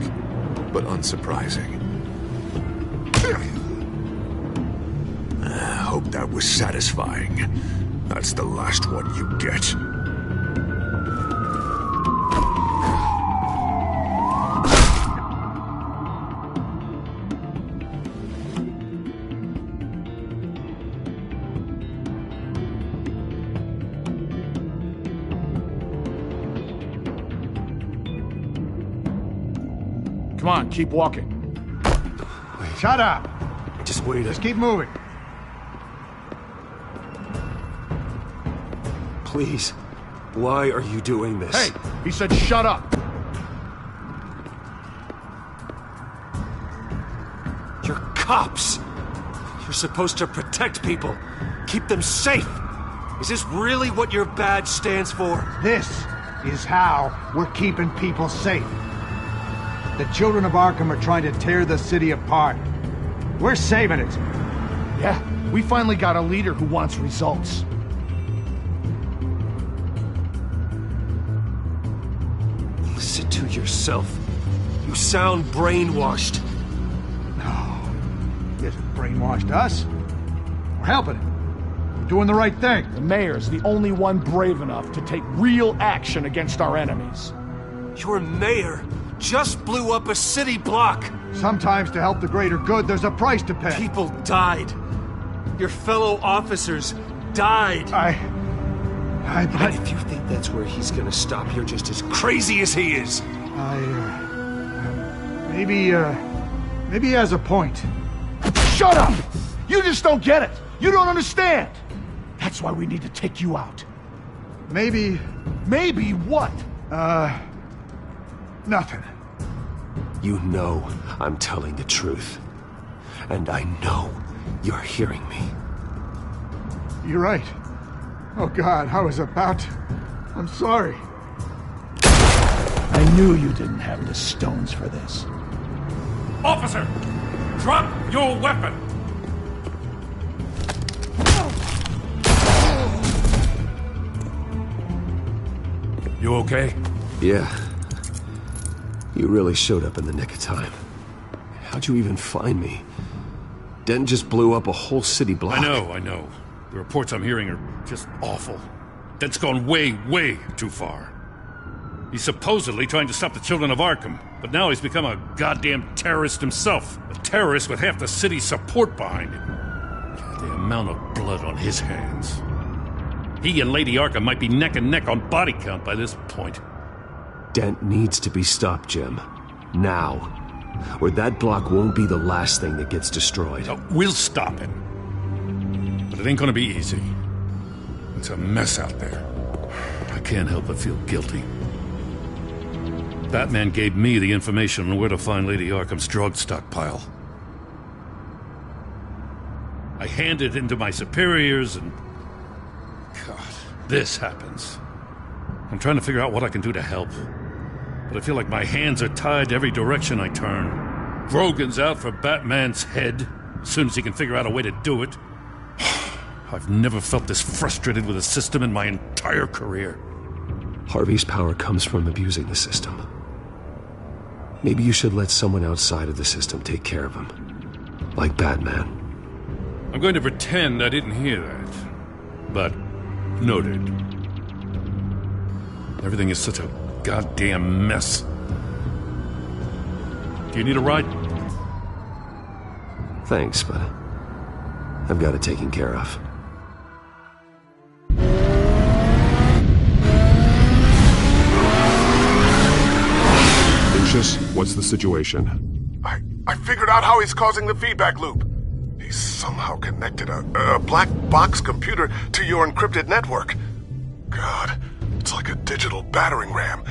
but unsurprising. I hope that was satisfying. That's the last one you get. Come on, keep walking. Wait. Shut up! Just wait. Just keep moving. Please. Why are you doing this? Hey, he said shut up. You're cops. You're supposed to protect people. Keep them safe. Is this really what your badge stands for? This is how we're keeping people safe. The children of Arkham are trying to tear the city apart. We're saving it. Yeah, we finally got a leader who wants results. Listen to yourself. You sound brainwashed. No. He hasn't brainwashed us. We're helping him. We're doing the right thing. The mayor's the only one brave enough to take real action against our enemies. Your mayor just blew up a city block. Sometimes to help the greater good, there's a price to pay. People died. Your fellow officers died. And if you think that's where he's gonna stop, you're just as crazy as he is. Maybe he has a point. Shut up! You just don't get it. You don't understand. That's why we need to take you out. Maybe what? Nothing. You know I'm telling the truth. And I know you're hearing me. You're right. Oh God, I was about to... I'm sorry. I knew you didn't have the stones for this. Officer! Drop your weapon! You okay? Yeah. You really showed up in the nick of time. How'd you even find me? Dent just blew up a whole city block. I know. The reports I'm hearing are just awful. Dent's gone way, way too far. He's supposedly trying to stop the children of Arkham, but now he's become a goddamn terrorist himself. A terrorist with half the city's support behind him. The amount of blood on his hands. He and Lady Arkham might be neck and neck on body count by this point. Dent needs to be stopped, Jim. Now. Or that block won't be the last thing that gets destroyed. We'll stop him. But it ain't gonna be easy. It's a mess out there. I can't help but feel guilty. Batman gave me the information on where to find Lady Arkham's drug stockpile. I handed it in to my superiors and... God, this happens. I'm trying to figure out what I can do to help. But I feel like my hands are tied every direction I turn. Grogan's out for Batman's head as soon as he can figure out a way to do it. I've never felt this frustrated with a system in my entire career. Harvey's power comes from abusing the system. Maybe you should let someone outside of the system take care of him. Like Batman. I'm going to pretend I didn't hear that. But, noted. Everything is such a goddamn mess. Do you need a ride? Thanks, but I've got it taken care of. Lucius, what's the situation? I figured out how he's causing the feedback loop. He's somehow connected a black box computer to your encrypted network. God, it's like a digital battering ram.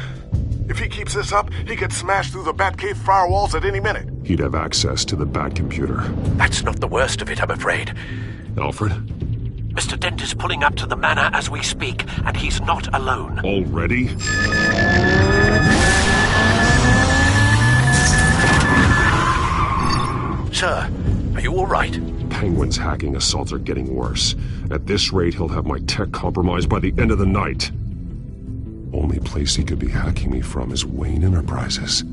If he keeps this up, he could smash through the Batcave firewalls at any minute. He'd have access to the Bat computer. That's not the worst of it, I'm afraid. Alfred? Mr. Dent is pulling up to the manor as we speak, and he's not alone. Already? Sir, are you all right? Penguin's hacking assaults are getting worse. At this rate, he'll have my tech compromised by the end of the night. Only place he could be hacking me from is Wayne Enterprises.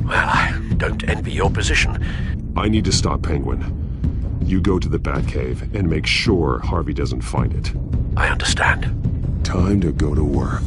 Well, I don't envy your position. I need to stop Penguin. You go to the Batcave and make sure Harvey doesn't find it. I understand. Time to go to work.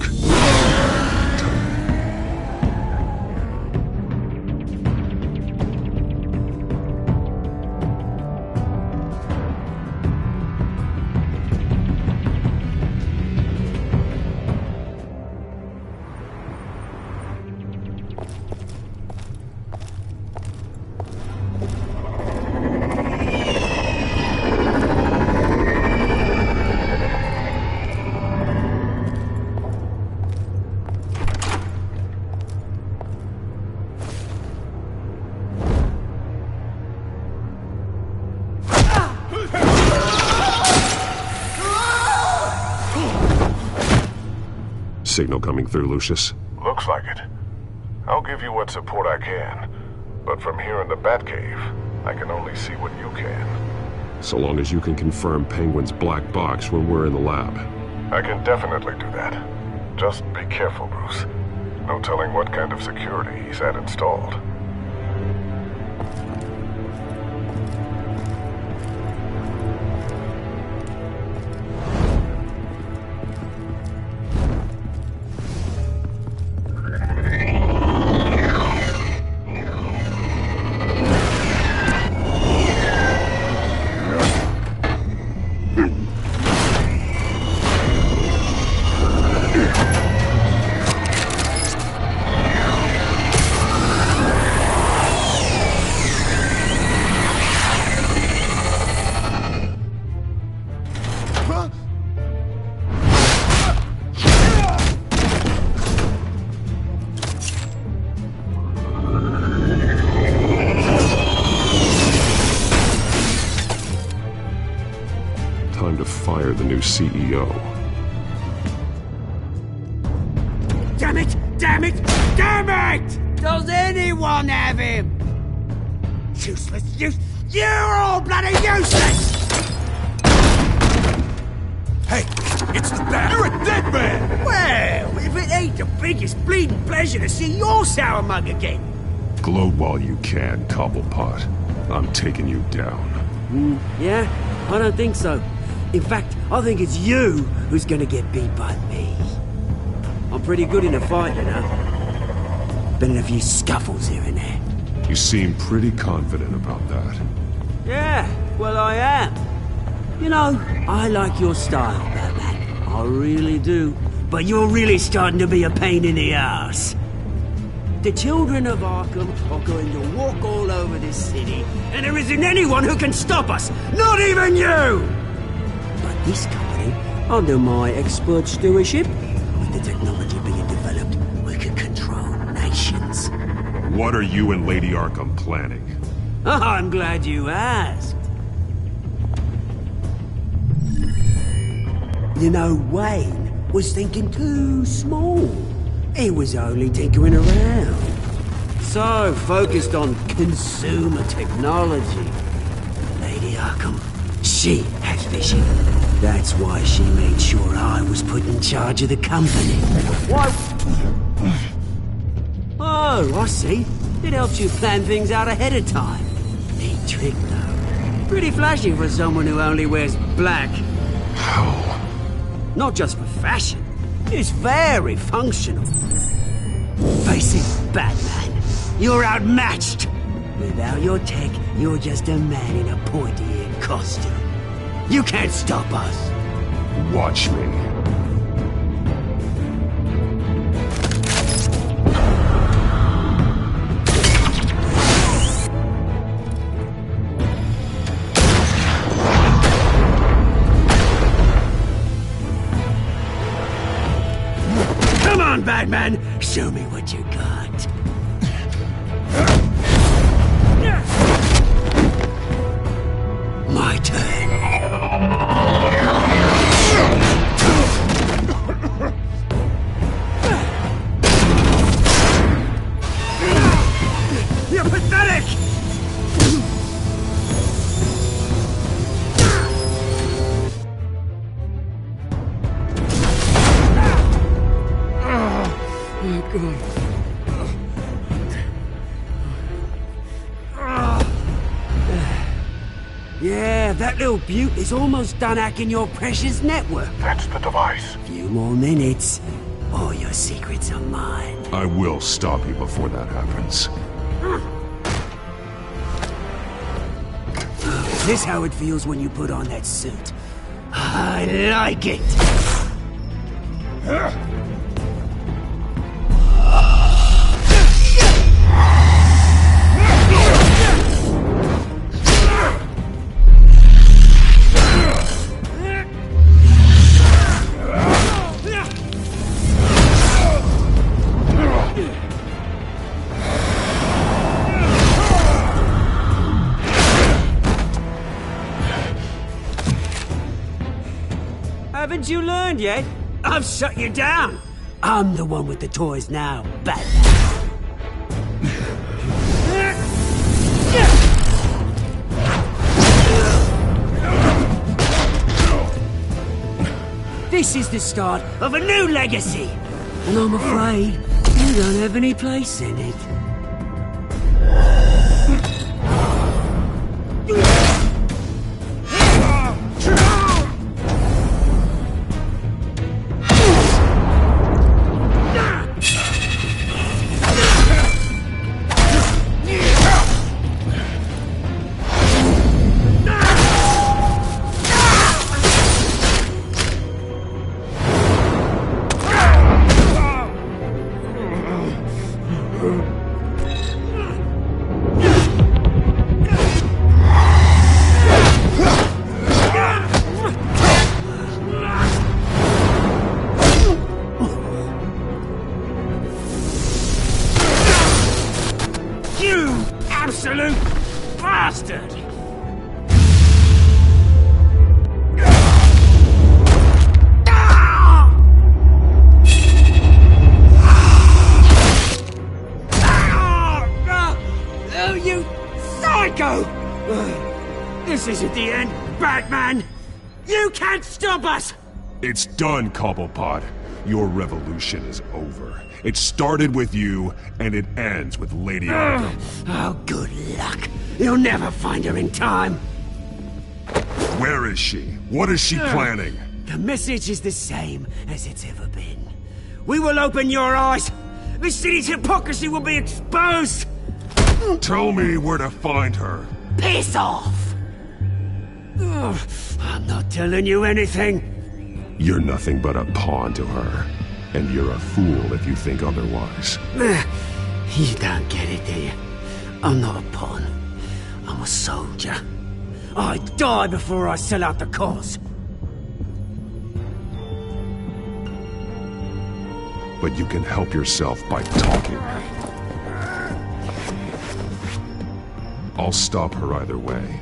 Signal coming through, Lucius. Looks like it. I'll give you what support I can. But from here in the Batcave, I can only see what you can. So long as you can confirm Penguin's black box when we're in the lab. I can definitely do that. Just be careful, Bruce. No telling what kind of security he's had installed. Time to fire the new CEO. Damn it! Damn it! Damn it! Does anyone have him? Useless! You're all bloody useless! Hey, it's the Bat! You're a dead man! Well, if it ain't the biggest bleeding pleasure to see your sour mug again. Gloat while you can, Cobblepot. I'm taking you down. Yeah? I don't think so. In fact, I think it's you who's gonna get beat by me. I'm pretty good in a fight, you know. Been in a few scuffles here and there. You seem pretty confident about that. Yeah, well, I am. You know, I like your style, Batman. I really do. But you're really starting to be a pain in the ass. The children of Arkham are going to walk all over this city, and there isn't anyone who can stop us, not even you! But this company, under my expert stewardship, with the technology being developed, we can control nations. What are you and Lady Arkham planning? I'm glad you asked. You know, Wayne was thinking too small. He was only tinkering around. So focused on consumer technology. Lady Arkham, she has vision. That's why she made sure I was put in charge of the company. Why? Oh, I see. It helps you plan things out ahead of time. Neat trick, though. Pretty flashy for someone who only wears black. How? Not just for fashion. It's very functional. Face it, Batman. You're outmatched. Without your tech, you're just a man in a pointy-eared costume. You can't stop us. Watch me. Come on, Batman! Show me what you got. My turn. You're pathetic! Oh, God. Yeah, that little beaut is almost done hacking your precious network. That's the device. Few more minutes. All your secrets are mine. I will stop you before that happens. Is this how it feels when you put on that suit? I like it! Haven't you learned yet? I've shut you down. I'm the one with the toys now, Batman. This is the start of a new legacy. And I'm afraid you don't have any place in it. You absolute bastard! Oh, you psycho! This isn't the end, Batman! You can't stop us! It's done, Cobblepot. Your revolution is over. It started with you, and it ends with Lady Arkham. Oh, good luck. You'll never find her in time. Where is she? What is she planning? The message is the same as it's ever been. We will open your eyes. The city's hypocrisy will be exposed. Tell me where to find her. Piss off! I'm not telling you anything. You're nothing but a pawn to her. And you're a fool if you think otherwise. You don't get it, do you? I'm not a pawn. I'm a soldier. I die before I sell out the cause. But you can help yourself by talking. I'll stop her either way.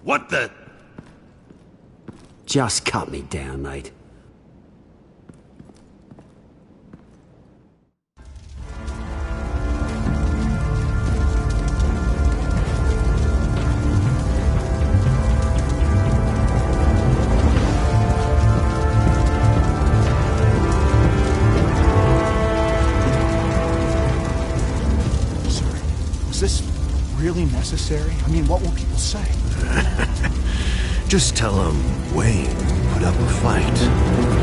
What the... Just cut me down, mate. Is this really necessary? I mean, what will people say? Just tell them Wayne put up a fight.